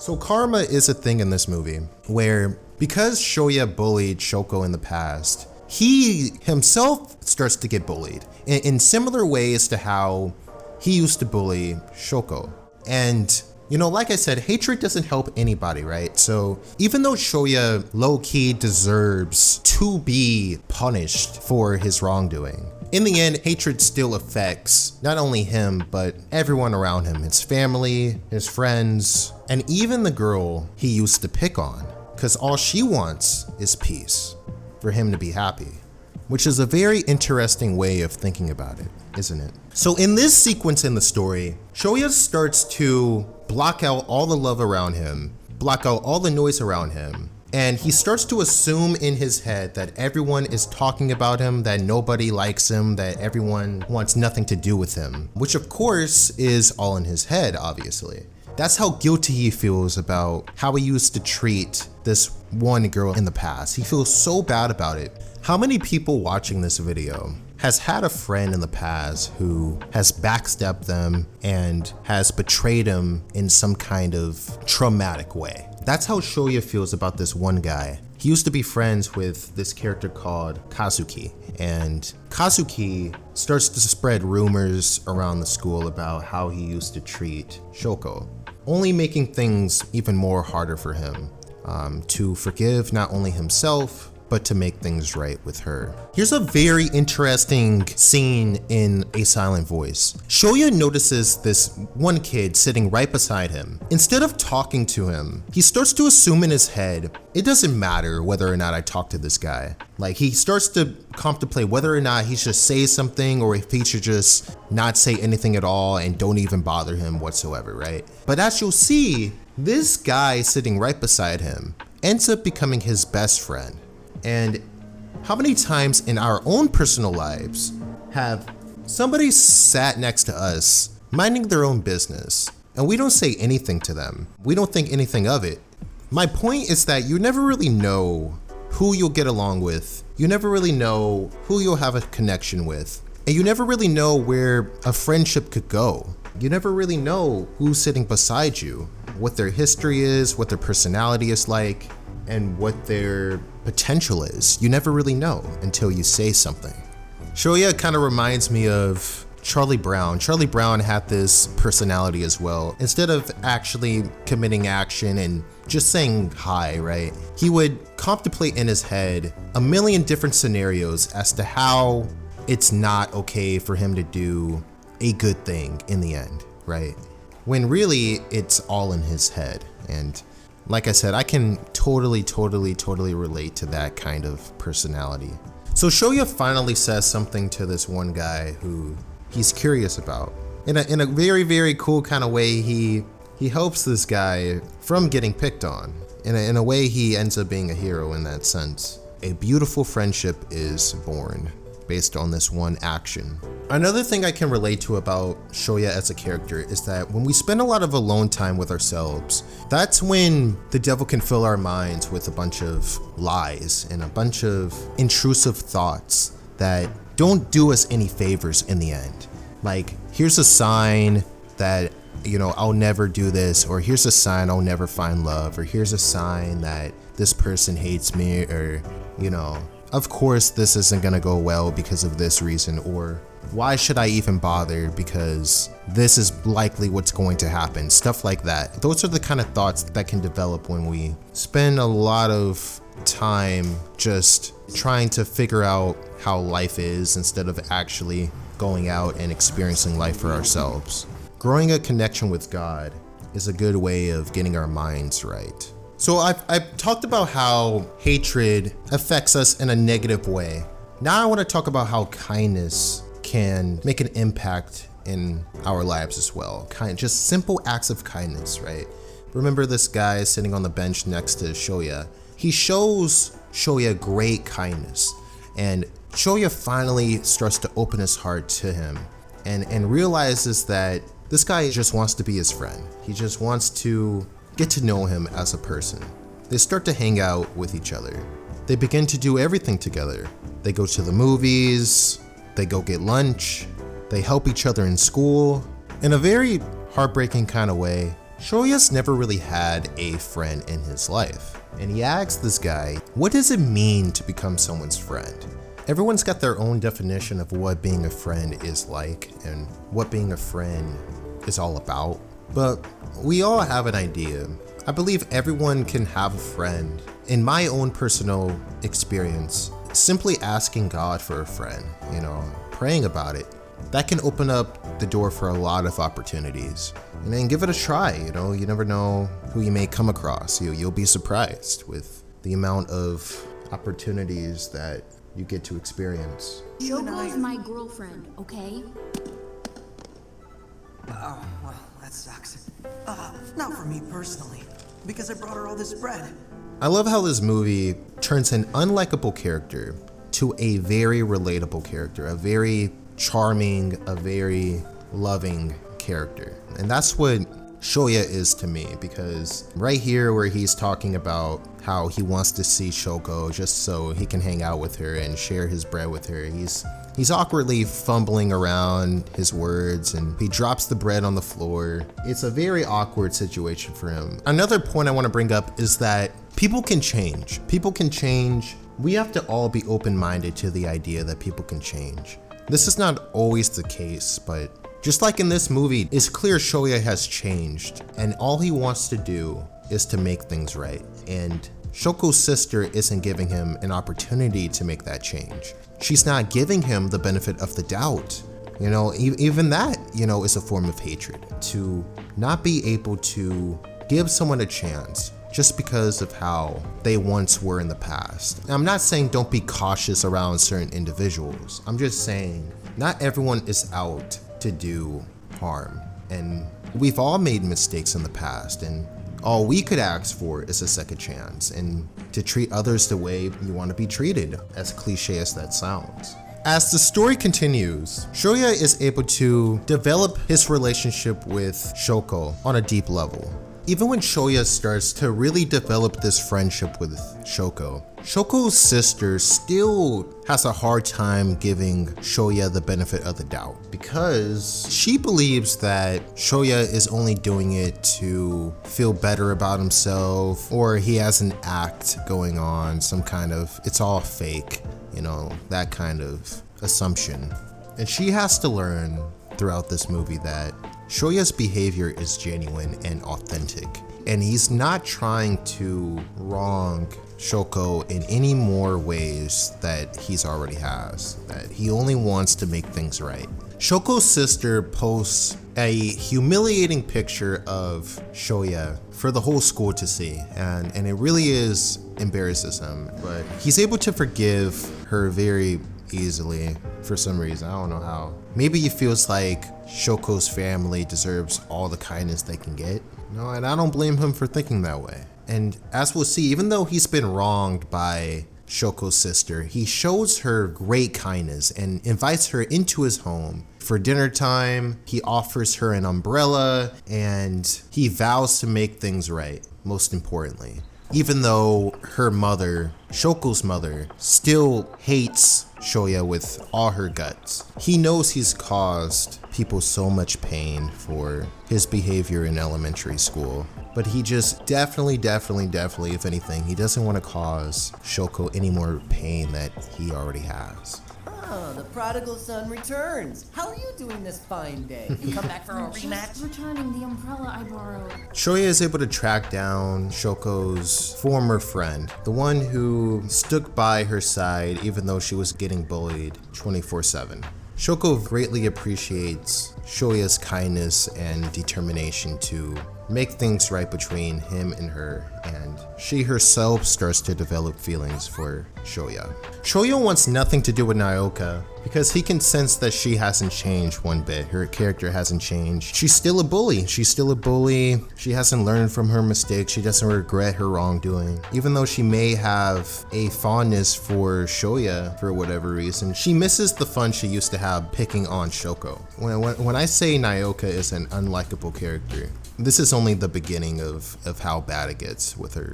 So karma is a thing in this movie where because Shoya bullied Shoko in the past, he himself starts to get bullied in similar ways to how he used to bully Shoko. And you know, like I said, hatred doesn't help anybody, right? So even though Shoya low-key deserves to be punished for his wrongdoing, in the end, hatred still affects not only him, but everyone around him, his family, his friends, and even the girl he used to pick on, because all she wants is peace, for him to be happy, which is a very interesting way of thinking about it, isn't it? So in this sequence in the story, Shoya starts to block out all the love around him, block out all the noise around him, and he starts to assume in his head that everyone is talking about him, that nobody likes him, that everyone wants nothing to do with him, which of course is all in his head, obviously. That's how guilty he feels about how he used to treat this one girl in the past. He feels so bad about it. How many people watching this video has had a friend in the past who has backstabbed them and has betrayed him in some kind of traumatic way? That's how Shoya feels about this one guy. He used to be friends with this character called Kazuki, and Kazuki starts to spread rumors around the school about how he used to treat Shoko, only making things even more harder for him to forgive not only himself, but to make things right with her. Here's a very interesting scene in A Silent Voice. Shoya notices this one kid sitting right beside him. Instead of talking to him, he starts to assume in his head, it doesn't matter whether or not I talk to this guy. Like, he starts to contemplate whether or not he should say something or if he should just not say anything at all and don't even bother him whatsoever, right? But as you'll see, this guy sitting right beside him ends up becoming his best friend. And how many times in our own personal lives have somebody sat next to us minding their own business and we don't say anything to them? We don't think anything of it. My point is that you never really know who you'll get along with. You never really know who you'll have a connection with. And you never really know where a friendship could go. You never really know who's sitting beside you, what their history is, what their personality is like, and what their potential is. You never really know until you say something. Shoya kind of reminds me of Charlie Brown. Charlie Brown had this personality as well. Instead of actually committing action and just saying hi, right? He would contemplate in his head a million different scenarios as to how it's not okay for him to do a good thing in the end, right? When really it's all in his head. And like I said, I can totally relate to that kind of personality. So Shoya finally says something to this one guy who he's curious about. In a very cool kind of way, he helps this guy from getting picked on. In a way, he ends up being a hero in that sense. A beautiful friendship is born based on this one action. Another thing I can relate to about Shoya as a character is that when we spend a lot of alone time with ourselves, that's when the devil can fill our minds with a bunch of lies and a bunch of intrusive thoughts that don't do us any favors in the end. Like, here's a sign that, you know, I'll never do this, or here's a sign I'll never find love, or here's a sign that this person hates me, or, you know, of course this isn't gonna go well because of this reason, or why should I even bother because this is likely what's going to happen, stuff like that. Those are the kind of thoughts that can develop when we spend a lot of time just trying to figure out how life is instead of actually going out and experiencing life for ourselves. Growing a connection with God is a good way of getting our minds right. So I've talked about how hatred affects us in a negative way. Now I want to talk about how kindness can make an impact in our lives as well. Just simple acts of kindness, right? Remember this guy sitting on the bench next to Shoya. He shows Shoya great kindness, and Shoya finally starts to open his heart to him and realizes that this guy just wants to be his friend. He just wants to get to know him as a person. They start to hang out with each other. They begin to do everything together. They go to the movies, they go get lunch, they help each other in school. In a very heartbreaking kind of way, Shoya's never really had a friend in his life, and he asks this guy, what does it mean to become someone's friend? Everyone's got their own definition of what being a friend is like and what being a friend is all about, but we all have an idea. I believe everyone can have a friend. In my own personal experience, simply asking God for a friend, praying about it, that can open up the door for a lot of opportunities. And then give it a try, you never know who you may come across. You'll be surprised with the amount of opportunities that you get to experience. Shoko's my girlfriend, okay? Oh, well, that sucks. Not for me personally, because I brought her all this bread. I love how this movie turns an unlikable character to a very relatable character, a very charming, a very loving character. And that's what Shoya is to me, because right here where he's talking about how he wants to see Shoko just so he can hang out with her and share his bread with her, he's awkwardly fumbling around his words and he drops the bread on the floor. It's a very awkward situation for him. Another point I want to bring up is that people can change. People can change. We have to all be open-minded to the idea that people can change. This is not always the case, but just like in this movie, it's clear Shoya has changed, and all he wants to do is to make things right. And Shoko's sister isn't giving him an opportunity to make that change. She's not giving him the benefit of the doubt. Even that, is a form of hatred. To not be able to give someone a chance just because of how they once were in the past. Now, I'm not saying don't be cautious around certain individuals. I'm just saying not everyone is out to do harm. And we've all made mistakes in the past, and all we could ask for is a second chance and to treat others the way you want to be treated, as cliche as that sounds. As the story continues, Shoya is able to develop his relationship with Shoko on a deep level. Even when Shoya starts to really develop this friendship with Shoko, Shoko's sister still has a hard time giving Shoya the benefit of the doubt, because she believes that Shoya is only doing it to feel better about himself, or he has an act going on, some kind of, it's all fake, that kind of assumption. And she has to learn throughout this movie that Shoya's behavior is genuine and authentic, and he's not trying to wrong Shoko in any more ways that he's already has, that he only wants to make things right. Shoko's sister posts a humiliating picture of Shoya for the whole school to see, and it really embarrasses him, but he's able to forgive her very easily for some reason. I don't know how. Maybe he feels like Shoko's family deserves all the kindness they can get. And I don't blame him for thinking that way. And as we'll see, even though he's been wronged by Shoko's sister, he shows her great kindness and invites her into his home. For dinner time, he offers her an umbrella and he vows to make things right, most importantly. Even though her mother, Shoko's mother, still hates Shoya with all her guts. He knows he's caused people so much pain for his behavior in elementary school, but he just definitely, if anything, he doesn't want to cause Shoko any more pain that he already has. The prodigal son returns. How are you doing this fine day? You come back for a rematch? Just returning the umbrella I borrowed. Shoya is able to track down Shoko's former friend, the one who stuck by her side even though she was getting bullied 24/7. Shoko greatly appreciates Shoya's kindness and determination to make things right between him and her, and she herself starts to develop feelings for Shoya. Shoya wants nothing to do with Naoka because he can sense that she hasn't changed one bit. Her character hasn't changed. She's still a bully. She hasn't learned from her mistakes. She doesn't regret her wrongdoing. Even though she may have a fondness for Shoya for whatever reason, she misses the fun she used to have picking on Shoko. When I say Naoka is an unlikable character, this is only the beginning of how bad it gets with her.